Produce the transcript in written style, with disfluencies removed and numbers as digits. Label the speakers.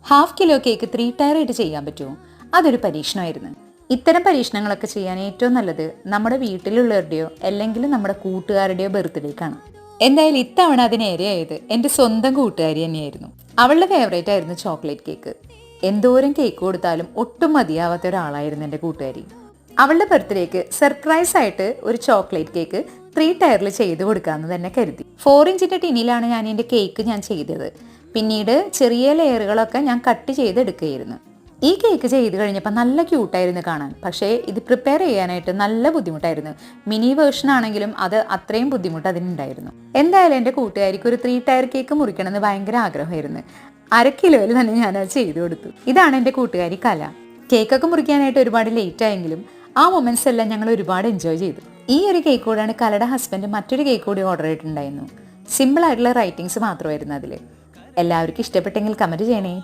Speaker 1: Half kilo cake 3 tyre ആയിട്ട് ചെയ്യാൻ പറ്റുമോ? അതൊരു പരീക്ഷണമായിരുന്നു. ഇത്തരം പരീക്ഷണങ്ങളൊക്കെ ചെയ്യാൻ ഏറ്റവും നല്ലത് നമ്മുടെ വീട്ടിലുള്ളവരുടെയോ അല്ലെങ്കിൽ നമ്മുടെ കൂട്ടുകാരുടെയോ ബർത്ത്ഡേക്കാണ്. എന്തായാലും ഇത്തവണ അതിനേരെയായത് എൻ്റെ സ്വന്തം കൂട്ടുകാരി തന്നെയായിരുന്നു. അവളുടെ ഫേവറേറ്റ് ആയിരുന്നു ചോക്ലേറ്റ് കേക്ക്. എന്തോരം കേക്ക് കൊടുത്താലും ഒട്ടും മതിയാവാത്ത ഒരാളായിരുന്നു എൻ്റെ കൂട്ടുകാരി. അവളുടെ ബർത്ത്ഡേക്ക് സർപ്രൈസ് ആയിട്ട് ഒരു ചോക്ലേറ്റ് കേക്ക് 3 ടയറിൽ ചെയ്ത് കൊടുക്കാമെന്ന് തന്നെ കരുതി. 4 ഇഞ്ചിൻ്റെ ടിന്നിലാണ് ഞാൻ എൻ്റെ കേക്ക് ചെയ്തത്. പിന്നീട് ചെറിയ ലെയറുകളൊക്കെ ഞാൻ കട്ട് ചെയ്തെടുക്കുകയായിരുന്നു. ഈ കേക്ക് ചെയ്ത് കഴിഞ്ഞപ്പോൾ നല്ല ക്യൂട്ടായിരുന്നു കാണാൻ. പക്ഷേ ഇത് പ്രിപ്പയർ ചെയ്യാനായിട്ട് നല്ല ബുദ്ധിമുട്ടായിരുന്നു. മിനി വേർഷൻ ആണെങ്കിലും അത് അത്രയും ബുദ്ധിമുട്ട് അതിനുണ്ടായിരുന്നു. എന്തായാലും എൻ്റെ കൂട്ടുകാരിക്ക് ഒരു 3 ടയർ കേക്ക് മുറിക്കണമെന്ന് ഭയങ്കര ആഗ്രഹമായിരുന്നു. 1/2 കിലോയിൽ തന്നെ ഞാനത് ചെയ്തു കൊടുത്തു. ഇതാണ് എൻ്റെ കൂട്ടുകാരി കല. കേക്കൊക്കെ മുറിക്കാനായിട്ട് ഒരുപാട് ലേറ്റ് ആയെങ്കിലും ആ മൊമെന്റ്സ് എല്ലാം ഞങ്ങൾ ഒരുപാട് എൻജോയ് ചെയ്തു. ഈ ഒരു കേക്ക് കൂടാണ് കലയുടെ ഹസ്ബൻഡ് മറ്റൊരു കേക്ക് കൂടി ഓർഡർ ചെയ്തിട്ടുണ്ടായിരുന്നു. സിമ്പിൾ ആയിട്ടുള്ള റൈറ്റിങ്സ് മാത്രമായിരുന്നു അതിൽ. എല്ലാവർക്കും ഇഷ്ടപ്പെട്ടെങ്കിൽ കമൻറ്റ് ചെയ്യണേ.